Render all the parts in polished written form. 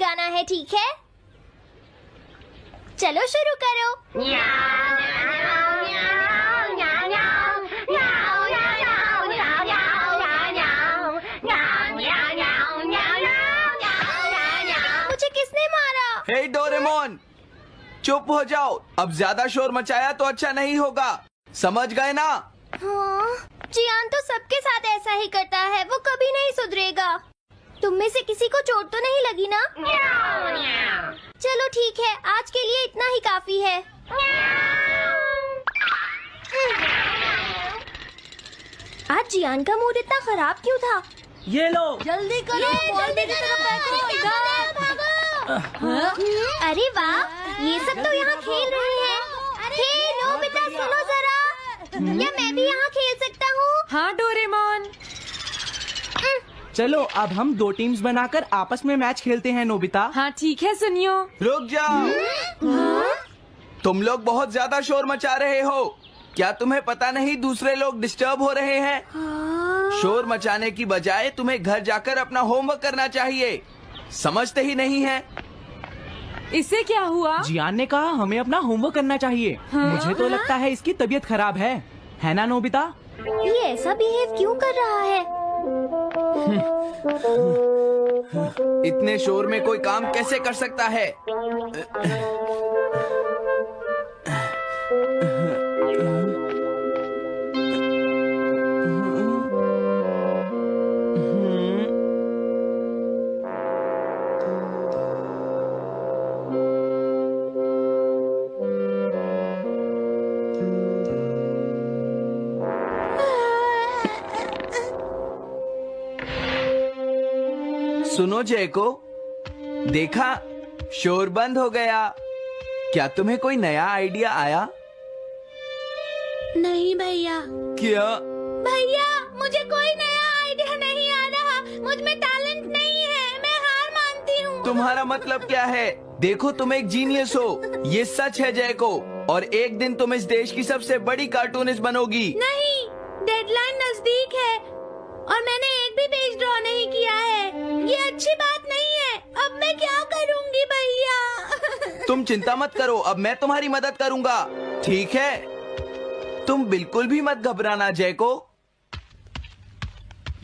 गाना है, ठीक है? चलो शुरू करो। मुझे किसने मारा? हे डोरेमोन, चुप हो जाओ। अब ज्यादा शोर मचाया तो अच्छा नहीं होगा, समझ गए ना? हाँ, जियान तो सबके साथ ऐसा ही करता है, वो कभी नहीं सुधरेगा। तुम में से किसी को चोट तो नहीं लगी ना? चलो ठीक है, आज के लिए इतना ही काफी है। आज जियान का मूड इतना खराब क्यों था? ये लो। जल्दी करो, जल्दी अरे वाह, ये सब तो यहाँ खेल रहे हैं। हे नोबिता, सुनो जरा, क्या मैं भी यहाँ खेल सकता हूँ? हाँ डोरेमोन। चलो अब हम 2 टीम्स बनाकर आपस में मैच खेलते हैं नोबिता। हाँ ठीक है, सुनियो। रुक जाओ। तुम लोग बहुत ज्यादा शोर मचा रहे हो। क्या तुम्हें पता नहीं दूसरे लोग डिस्टर्ब हो रहे हैं? शोर मचाने की बजाय तुम्हें घर जाकर अपना होमवर्क करना चाहिए। समझते ही नहीं है। इससे क्या हुआ? जियान ने कहा हमें अपना होमवर्क करना चाहिए। मुझे तो लगता है इसकी तबीयत खराब है ना नोबिता? ये ऐसा बिहेव क्यों कर रहा है? इतने शोर में कोई काम कैसे कर सकता है? सुनो जयको, देखा, शोर बंद हो गया। क्या तुम्हें कोई नया आइडिया आया? नहीं भैया। क्या? भैया, मुझे कोई नया आइडिया नहीं आ रहा। मुझ में टैलेंट नहीं है, मैं हार मानती हूँ। तुम्हारा मतलब क्या है? देखो, तुम एक जीनियस हो, ये सच है जयको। और एक दिन तुम इस देश की सबसे बड़ी कार्टूनिस्ट बनोगी। नहीं, डेडलाइन नजदीक है और मैंने एक भी पेज ड्रॉ नहीं किया है। ये अच्छी बात नहीं है। अब मैं क्या करूँगी भैया? तुम चिंता मत करो, अब मैं तुम्हारी मदद करूंगा, ठीक है? तुम बिल्कुल भी मत घबराना जयको।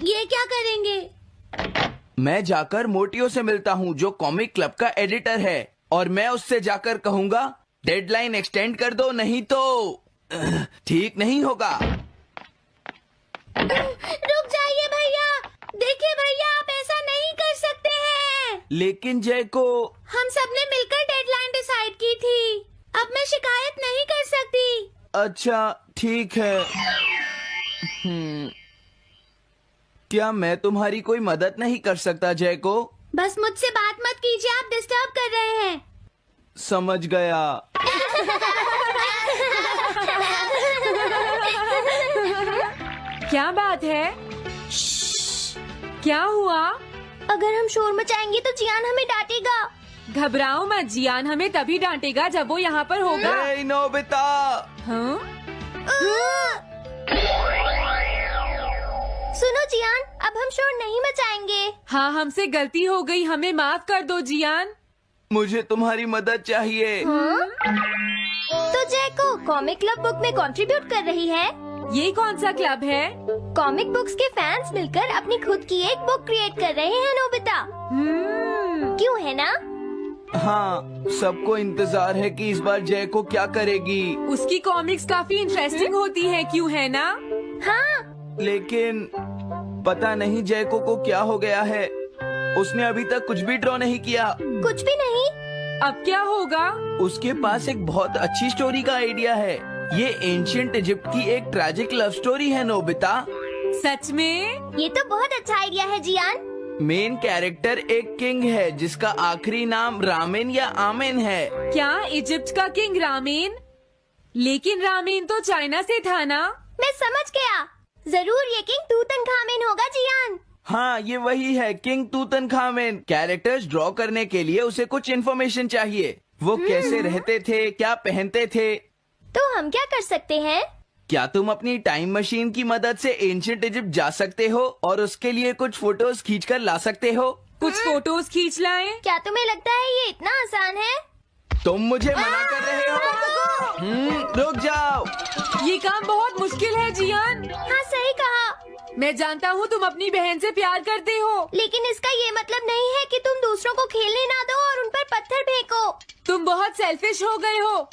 ये क्या करेंगे? मैं जाकर मोटियो से मिलता हूँ, जो कॉमिक क्लब का एडिटर है, और मैं उससे जाकर कहूँगा डेडलाइन एक्सटेंड कर दो, नहीं तो ठीक नहीं होगा। रुक जाइए भैया। देखिए भैया, आप ऐसा नहीं कर सकते हैं। लेकिन जयको, हम सबने मिलकर डेडलाइन डिसाइड की थी। अब मैं शिकायत नहीं कर सकती। अच्छा ठीक है। क्या मैं तुम्हारी कोई मदद नहीं कर सकता जयको? बस मुझसे बात मत कीजिए, आप डिस्टर्ब कर रहे हैं। समझ गया। क्या बात है? क्या हुआ? अगर हम शोर मचाएंगे तो जियान हमें डांटेगा। घबराओ मत, जियान हमें तभी डांटेगा जब वो यहाँ पर होगा। हे नोबिता। हाँ? सुनो जियान, अब हम शोर नहीं मचाएंगे। हाँ, हमसे गलती हो गई, हमें माफ कर दो जियान। मुझे तुम्हारी मदद चाहिए। तो जयको कॉमिक क्लब बुक में कंट्रीब्यूट कर रही है। ये कौन सा क्लब है? कॉमिक बुक्स के फैंस मिलकर अपनी खुद की एक बुक क्रिएट कर रहे हैं नोबिता। क्यों है ना? हाँ, सबको इंतजार है कि इस बार जयको क्या करेगी। उसकी कॉमिक्स काफी इंटरेस्टिंग होती है, क्यों है ना? हाँ। लेकिन पता नहीं जयको को क्या हो गया है। उसने अभी तक कुछ भी ड्रॉ नहीं किया। कुछ भी नहीं? अब क्या होगा? उसके पास एक बहुत अच्छी स्टोरी का आइडिया है। ये एंशिएंट इजिप्ट की एक ट्रैजिक लव स्टोरी है नोबिता। सच में? ये तो बहुत अच्छा आइडिया है जियान। मेन कैरेक्टर एक किंग है जिसका आखिरी नाम रामेन या आमेन है। क्या इजिप्ट का किंग रामेन? लेकिन रामेन तो चाइना से था ना? मैं समझ गया, जरूर ये किंग तूतनखामेन होगा जियान। हाँ, ये वही है, किंग तूतनखामेन। कैरेक्टर्स ड्रॉ करने के लिए उसे कुछ इन्फॉर्मेशन चाहिए। वो कैसे रहते थे, क्या पहनते थे। तो हम क्या कर सकते हैं? क्या तुम अपनी टाइम मशीन की मदद से एंशिएंट इजिप्ट जा सकते हो और उसके लिए कुछ फोटोज खींचकर ला सकते हो? कुछ फोटोज खींच लाएं। क्या तुम्हें लगता है ये इतना आसान है? तुम मुझे मना कर रहे हो? रुक जाओ। ये काम बहुत मुश्किल है जियान। हाँ सही कहा, मैं जानता हूँ तुम अपनी बहन से प्यार करते हो, लेकिन इसका ये मतलब नहीं है कि तुम दूसरों को खेलने ना दो और उन पर पत्थर फेंको। तुम बहुत सेल्फिश हो गए हो।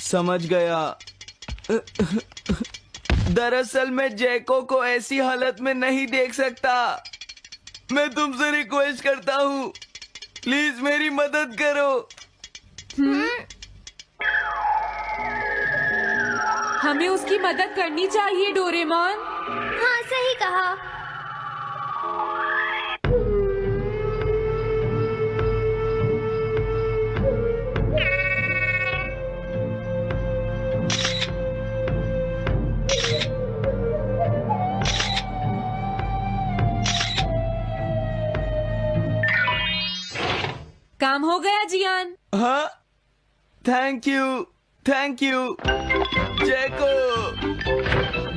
समझ गया। दरअसल मैं जैको को ऐसी हालत में नहीं देख सकता। मैं तुमसे रिक्वेस्ट करता हूँ, प्लीज मेरी मदद करो। हमें उसकी मदद करनी चाहिए डोरेमोन। हाँ सही कहा। काम हो गया जियान। हाँ, थैंक यू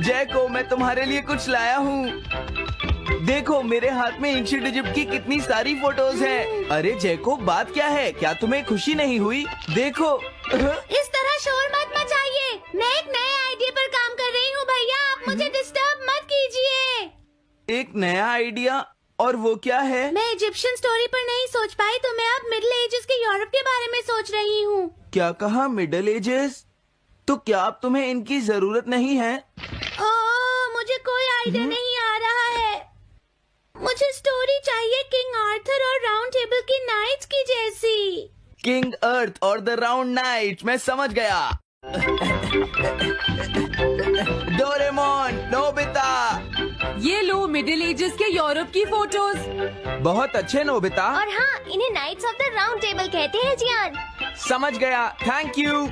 जैको, मैं तुम्हारे लिए कुछ लाया हूँ। देखो मेरे हाथ में एंशिएंट इजिप्ट की कितनी सारी फोटोज हैं। अरे जैको, बात क्या है? क्या तुम्हें खुशी नहीं हुई? देखो। इस तरह शोर मत मचाइए, मैं एक नए आइडिया पर काम कर रही हूँ भैया, आप मुझे डिस्टर्ब मत कीजिए। एक नया आइडिया? और वो क्या है? मैं इजिप्शियन स्टोरी पर नहीं सोच पाई तो मैं अब मिडिल एजेस के यूरोप के बारे में सोच रही हूँ। क्या कहा? Middle ages? तो क्या अब तुम्हें इनकी जरूरत नहीं है? मुझे कोई आइडिया नहीं आ रहा है। मुझे स्टोरी चाहिए किंग आर्थर और राउंड टेबल की नाइट्स की जैसी। किंग अर्थ और द राउंड नाइट, मैं समझ गया। Doraemon, Nobita. ये लो मिडिल एजेस के यूरोप की फोटोज। बहुत अच्छे नोबिता। और हाँ, इन्हें knights of the round table कहते हैं जियान। समझ गया, thank you.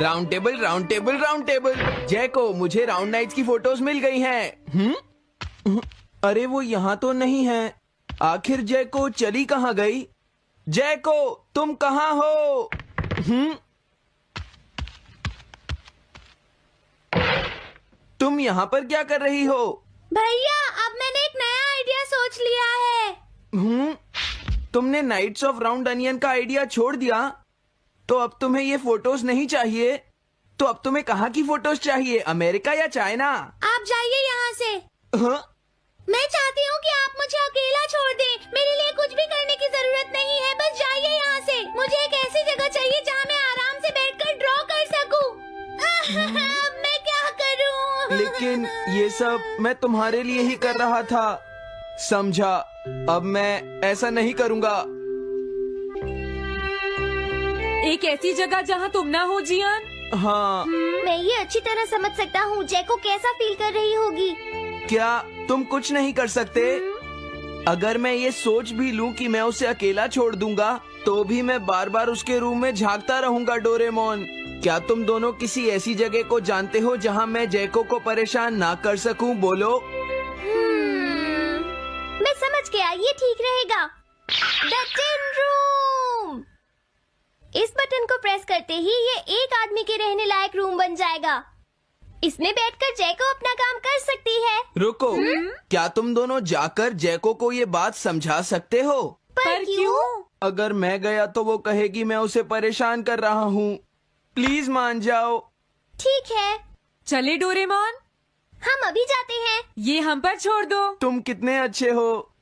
Round table. Jaiko, मुझे राउंड नाइट्स की फोटोज मिल गई हैं। अरे वो यहाँ तो नहीं है। आखिर जैको चली कहाँ गई? जैको, तुम कहाँ हो? तुम यहाँ पर क्या कर रही हो? भैया, अब मैंने एक नया आइडिया सोच लिया है। तुमने नाइट्स ऑफ राउंड अनियन का आइडिया छोड़ दिया? तो अब तुम्हें ये फोटोज नहीं चाहिए? तो अब तुम्हें कहाँ की फोटोज चाहिए, अमेरिका या चाइना? आप जाइए यहाँ से। हाँ? मैं चाहती हूँ कि आप मुझे अकेला छोड़ दें। मेरे लिए कुछ भी करने की जरूरत नहीं है, बस जाइए यहाँ से। मुझे एक ऐसी जगह चाहिए जहाँ मैं आराम से बैठकर ड्रॉ कर सकूँ। मैं क्या करूँ? लेकिन ये सब मैं तुम्हारे लिए ही कर रहा था, समझा? अब मैं ऐसा नहीं करूँगा। एक ऐसी जगह जहाँ तुम ना हो जियान। हाँ। मैं ये अच्छी तरह समझ सकता हूँ जैको कैसा फील कर रही होगी। क्या तुम कुछ नहीं कर सकते? अगर मैं ये सोच भी लूं कि मैं उसे अकेला छोड़ दूंगा, तो भी मैं बार बार उसके रूम में झांकता रहूंगा। डोरेमोन, क्या तुम दोनों किसी ऐसी जगह को जानते हो जहां मैं जैको को परेशान ना कर सकूं? बोलो। मैं समझ गया, ये ठीक रहेगा। The tin room. इस बटन को प्रेस करते ही ये एक आदमी के रहने लायक रूम बन जाएगा। इसमें बैठकर जैको अपना काम कर सकती है। रुको, क्या तुम दोनों जाकर जैको को ये बात समझा सकते हो? पर क्यों? अगर मैं गया तो वो कहेगी मैं उसे परेशान कर रहा हूँ। प्लीज मान जाओ। ठीक है, चले डोरेमोन, हम अभी जाते हैं। ये हम पर छोड़ दो। तुम कितने अच्छे हो।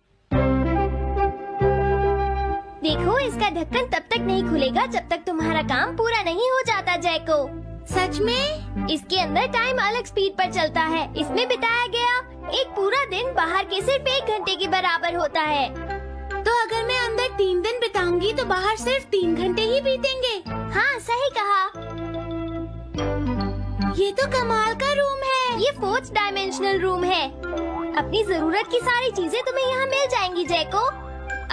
देखो, इसका ढक्कन तब तक नहीं खुलेगा जब तक तुम्हारा काम पूरा नहीं हो जाता जैको। सच में? इसके अंदर टाइम अलग स्पीड पर चलता है। इसमें बिताया गया एक पूरा दिन बाहर के सिर्फ 1 घंटे के बराबर होता है। तो अगर मैं अंदर 3 दिन बिताऊंगी तो बाहर सिर्फ 3 घंटे ही बीतेंगे। हाँ सही कहा। ये तो कमाल का रूम है। ये 4th डायमेंशनल रूम है। अपनी जरूरत की सारी चीजें तुम्हें यहाँ मिल जाएंगी जैको।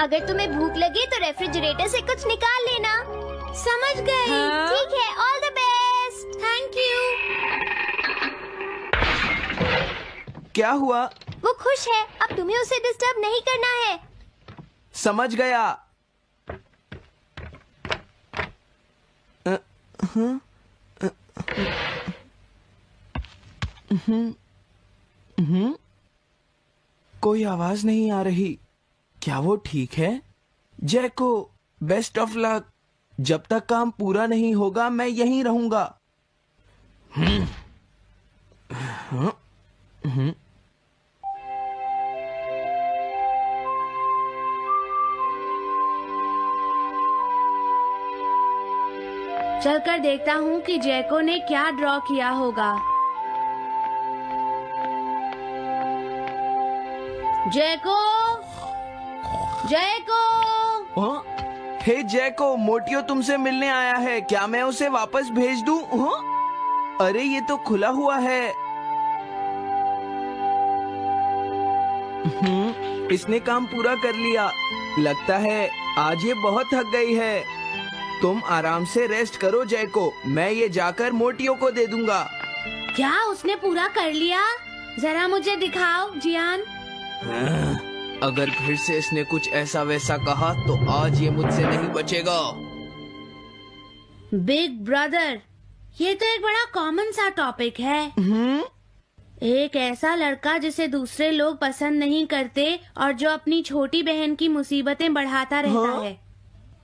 अगर तुम्हें भूख लगे तो रेफ्रिजरेटर से कुछ निकाल लेना। समझ गई। हाँ? ठीक है, all the best. Thank you. क्या हुआ? वो खुश है, अब तुम्हें उसे डिस्टर्ब नहीं करना है। समझ गया। कोई आवाज नहीं आ रही। क्या वो ठीक है? जैको, बेस्ट ऑफ लक। जब तक काम पूरा नहीं होगा मैं यहीं रहूंगा। चलकर देखता हूँ कि जैको ने क्या ड्रॉ किया होगा। जैको, जैको। हाँ? हे जैको, मोटियो तुमसे मिलने आया है। क्या मैं उसे वापस भेज दूं? हाँ? अरे ये तो खुला हुआ है। इसने काम पूरा कर लिया। लगता है आज ये बहुत थक गई है। तुम आराम से रेस्ट करो जैको, मैं ये जाकर मोटियो को दे दूंगा। क्या उसने पूरा कर लिया? जरा मुझे दिखाओ जियान। अगर फिर से इसने कुछ ऐसा वैसा कहा तो आज ये मुझसे नहीं बचेगा। बिग ब्रदर, ये तो एक बड़ा कॉमन सा टॉपिक है। एक ऐसा लड़का जिसे दूसरे लोग पसंद नहीं करते और जो अपनी छोटी बहन की मुसीबतें बढ़ाता रहता है।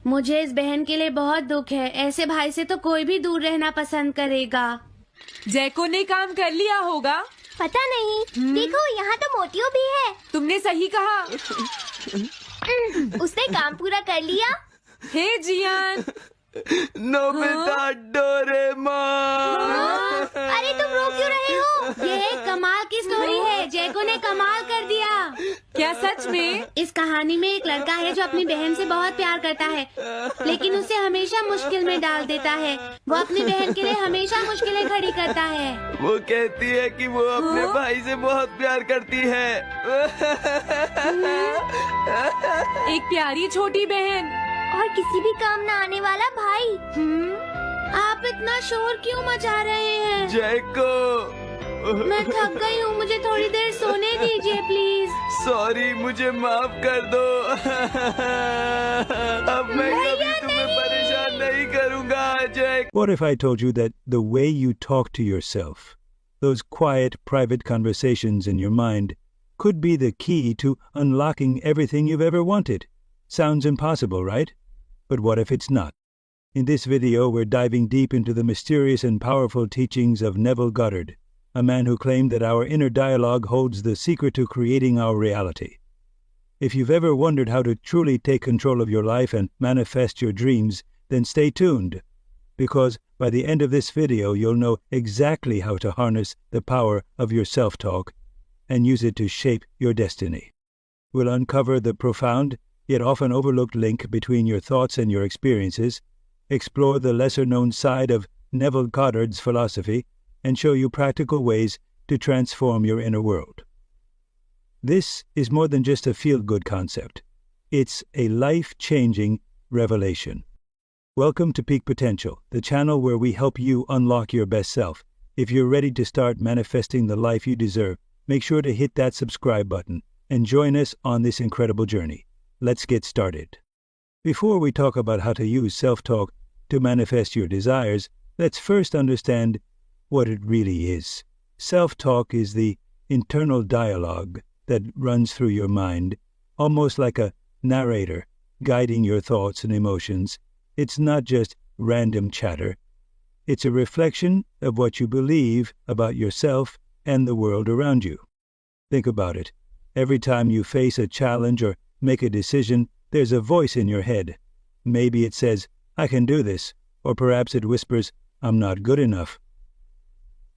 मुझे इस बहन के लिए बहुत दुख है। ऐसे भाई से तो कोई भी दूर रहना पसंद करेगा। जैको ने काम कर लिया होगा। पता नहीं। देखो यहाँ तो मोटियो भी है। तुमने सही कहा। उसने काम पूरा कर लिया। Hey Gian. Nobita, Doraemon. अरे तुम रो क्यों रहे हो? ये एक कमाल की स्टोरी है। जैको ने कमाल कर दिया। क्या सच में? इस कहानी में एक लड़का है जो अपनी बहन से बहुत प्यार करता है, लेकिन उसे हमेशा मुश्किल में डाल देता है। वो अपनी बहन के लिए हमेशा मुश्किलें खड़ी करता है। वो कहती है कि वो अपने भाई से बहुत प्यार करती है। एक प्यारी छोटी बहन और किसी भी काम न आने वाला भाई। आप इतना शोर क्यों मचा रहे हैं? जैको, मैं थक गई हूँ, मुझे थोड़ी देर सोने दीजिए प्लीज। सॉरी, मुझे माफ कर दो। अब मैं कभी तुम्हें परेशान नहीं करूँगा जैको। What if I told you that the way you talk to yourself, those quiet, private conversations in your mind, could be the key to unlocking everything you've ever wanted? Sounds impossible, right? But what if it's not? In this video, we're diving deep into the mysterious and powerful teachings of Neville Goddard, a man who claimed that our inner dialogue holds the secret to creating our reality. If you've ever wondered how to truly take control of your life and manifest your dreams, then stay tuned, because by the end of this video, you'll know exactly how to harness the power of your self-talk and use it to shape your destiny. We'll uncover the profound, yet often overlooked link between your thoughts and your experiences, explore the lesser-known side of Neville Goddard's philosophy, and show you practical ways to transform your inner world. This is more than just a feel-good concept. It's a life-changing revelation. Welcome to Peak Potential, the channel where we help you unlock your best self. If you're ready to start manifesting the life you deserve, make sure to hit that subscribe button and join us on this incredible journey. Let's get started. Before we talk about how to use self-talk to manifest your desires, let's first understand what it really is. Self-talk is the internal dialogue that runs through your mind, almost like a narrator guiding your thoughts and emotions. It's not just random chatter. It's a reflection of what you believe about yourself and the world around you. Think about it. Every time you face a challenge or make a decision, there's a voice in your head. Maybe it says, "I can do this," or perhaps it whispers, "I'm not good enough."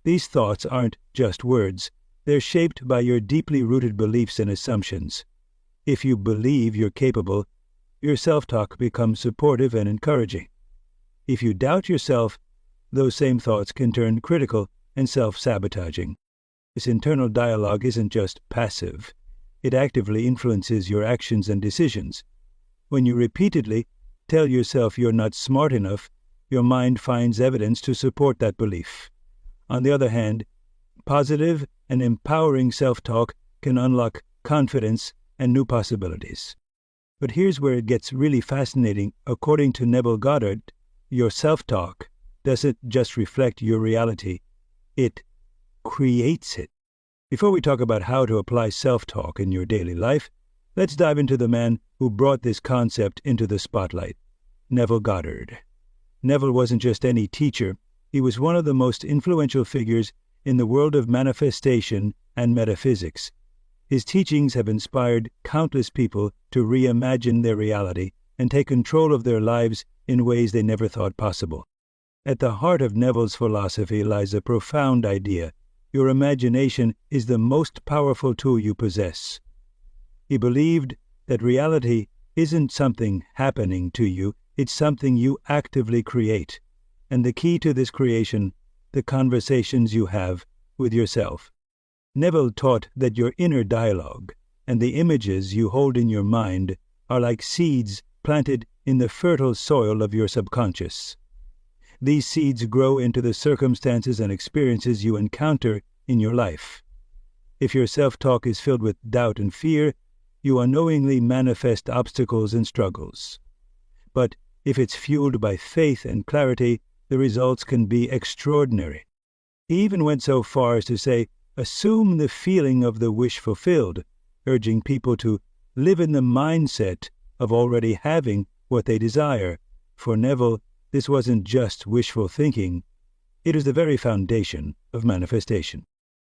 These thoughts aren't just words. They're shaped by your deeply rooted beliefs and assumptions. If you believe you're capable, your self-talk becomes supportive and encouraging. If you doubt yourself, those same thoughts can turn critical and self-sabotaging. This internal dialogue isn't just passive. It actively influences your actions and decisions. When you repeatedly tell yourself you're not smart enough, your mind finds evidence to support that belief. On the other hand, positive and empowering self-talk can unlock confidence and new possibilities. But here's where it gets really fascinating. According to Neville Goddard, your self-talk doesn't just reflect your reality, it creates it. Before we talk about how to apply self-talk in your daily life, Let's dive into the man who brought this concept into the spotlight, Neville Goddard. Neville wasn't just any teacher. He was one of the most influential figures in the world of manifestation and metaphysics. His teachings have inspired countless people to reimagine their reality and take control of their lives in ways they never thought possible. At the heart of Neville's philosophy lies a profound idea. Your imagination is the most powerful tool you possess. He believed that reality isn't something happening to you, it's something you actively create. And the key to this creation, the conversations you have with yourself. Neville taught that your inner dialogue and the images you hold in your mind are like seeds planted in the fertile soil of your subconscious. These seeds grow into the circumstances and experiences you encounter in your life. If your self-talk is filled with doubt and fear, you unknowingly manifest obstacles and struggles. But if it's fueled by faith and clarity, the results can be extraordinary. He even went so far as to say, assume the feeling of the wish fulfilled, urging people to live in the mindset of already having what they desire. For Neville, this wasn't just wishful thinking, it is the very foundation of manifestation.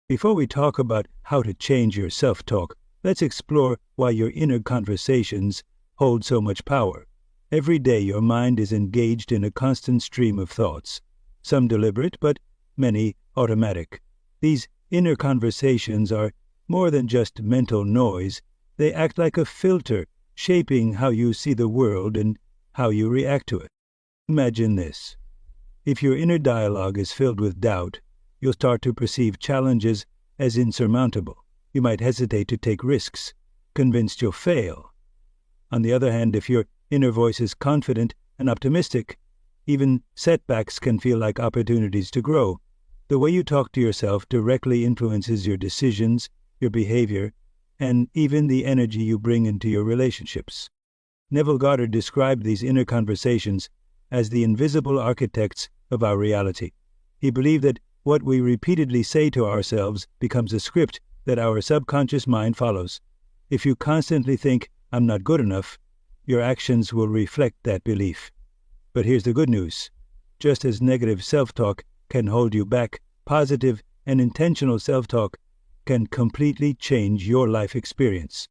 Before we talk about how to change your self-talk, let's explore why your inner conversations hold so much power. Every day your mind is engaged in a constant stream of thoughts, some deliberate, but many automatic. These inner conversations are more than just mental noise. They act like a filter, shaping how you see the world and how you react to it. Imagine this. If your inner dialogue is filled with doubt, you'll start to perceive challenges as insurmountable. You might hesitate to take risks, convinced you'll fail. On the other hand, if your inner voice is confident and optimistic, even setbacks can feel like opportunities to grow. The way you talk to yourself directly influences your decisions, your behavior, and even the energy you bring into your relationships. Neville Goddard described these inner conversations as the invisible architects of our reality. He believed that what we repeatedly say to ourselves becomes a script that our subconscious mind follows. If you constantly think, I'm not good enough, your actions will reflect that belief. But here's the good news. Just as negative self-talk can hold you back, positive and intentional self-talk can completely change your life experience.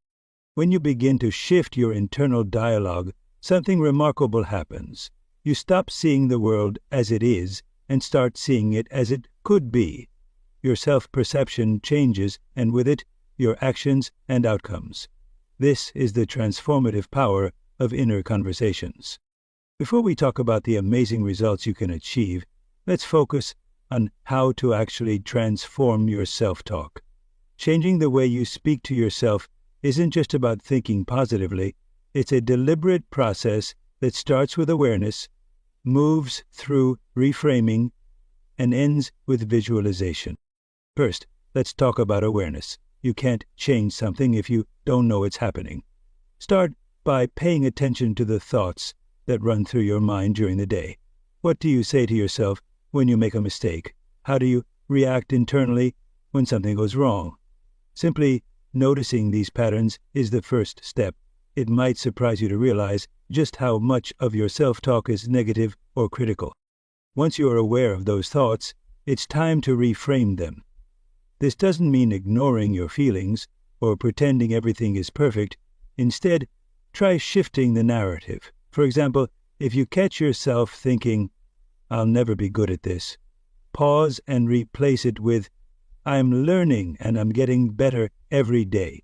When you begin to shift your internal dialogue, something remarkable happens. You stop seeing the world as it is and start seeing it as it could be. Your self-perception changes, and with it, your actions and outcomes. This is the transformative power of inner conversations. Before we talk about the amazing results you can achieve, let's focus on how to actually transform your self-talk. Changing the way you speak to yourself isn't just about thinking positively. It's a deliberate process that starts with awareness, moves through reframing, and ends with visualization. First, let's talk about awareness. You can't change something if you don't know it's happening. Start by paying attention to the thoughts that run through your mind during the day. What do you say to yourself when you make a mistake? How do you react internally when something goes wrong? Simply noticing these patterns is the first step. It might surprise you to realize just how much of your self-talk is negative or critical. Once you are aware of those thoughts, it's time to reframe them. This doesn't mean ignoring your feelings or pretending everything is perfect. Instead, try shifting the narrative. For example, if you catch yourself thinking, I'll never be good at this, pause and replace it with, I'm learning and I'm getting better every day.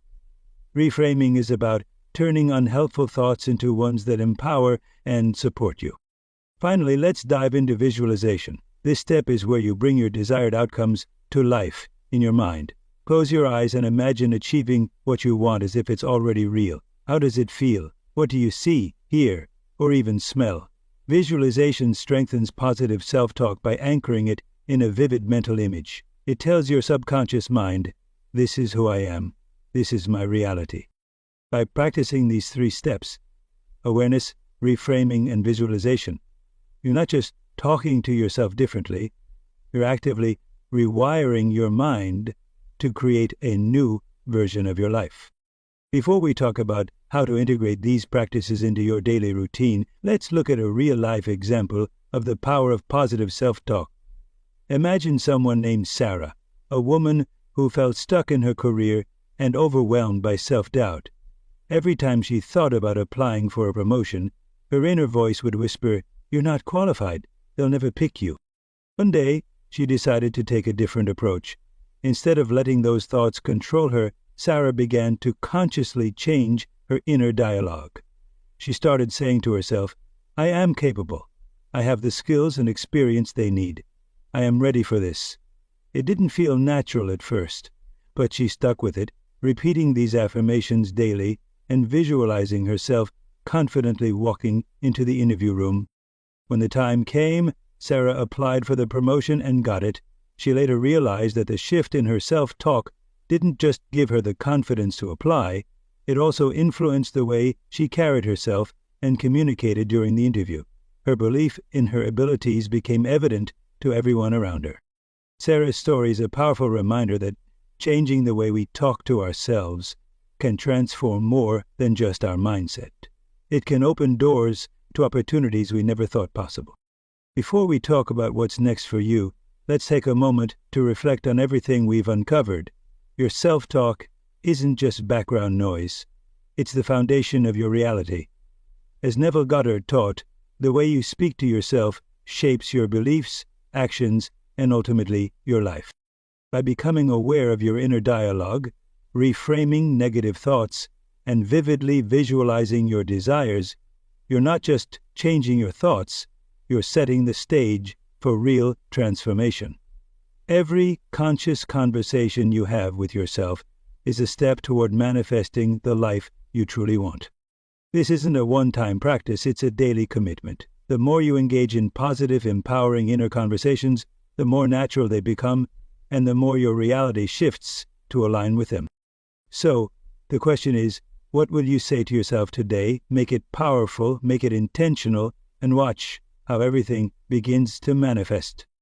Reframing is about turning unhelpful thoughts into ones that empower and support you. Finally, let's dive into visualization. This step is where you bring your desired outcomes to life in your mind. Close your eyes and imagine achieving what you want as if it's already real. How does it feel? What do you see, hear, or even smell? Visualization strengthens positive self-talk by anchoring it in a vivid mental image. It tells your subconscious mind, this is who I am. This is my reality. By practicing these 3 steps, awareness, reframing, and visualization, you're not just talking to yourself differently, you're actively rewiring your mind to create a new version of your life. Before we talk about how to integrate these practices into your daily routine, let's look at a real-life example of the power of positive self-talk. Imagine someone named Sarah, a woman who felt stuck in her career and overwhelmed by self-doubt. Every time she thought about applying for a promotion, her inner voice would whisper, "You're not qualified. They'll never pick you." One day, she decided to take a different approach. Instead of letting those thoughts control her, Sarah began to consciously change her inner dialogue. She started saying to herself, "I am capable. I have the skills and experience they need. I am ready for this." It didn't feel natural at first, but she stuck with it, repeating these affirmations daily and visualizing herself confidently walking into the interview room. When the time came, Sarah applied for the promotion and got it. She later realized that the shift in her self-talk didn't just give her the confidence to apply, it also influenced the way she carried herself and communicated during the interview. Her belief in her abilities became evident to everyone around her. Sarah's story is a powerful reminder that changing the way we talk to ourselves can transform more than just our mindset. It can open doors to opportunities we never thought possible. Before we talk about what's next for you, let's take a moment to reflect on everything we've uncovered. Your self-talk isn't just background noise. It's the foundation of your reality. As Neville Goddard taught, the way you speak to yourself shapes your beliefs, actions, and ultimately your life. By becoming aware of your inner dialogue, reframing negative thoughts, and vividly visualizing your desires, you're not just changing your thoughts, you're setting the stage for real transformation. Every conscious conversation you have with yourself is a step toward manifesting the life you truly want. This isn't a one-time practice, it's a daily commitment. The more you engage in positive, empowering inner conversations, the more natural they become, and the more your reality shifts to align with them. So, the question is, what will you say to yourself today? Make it powerful, make it intentional, and watch how everything begins to manifest.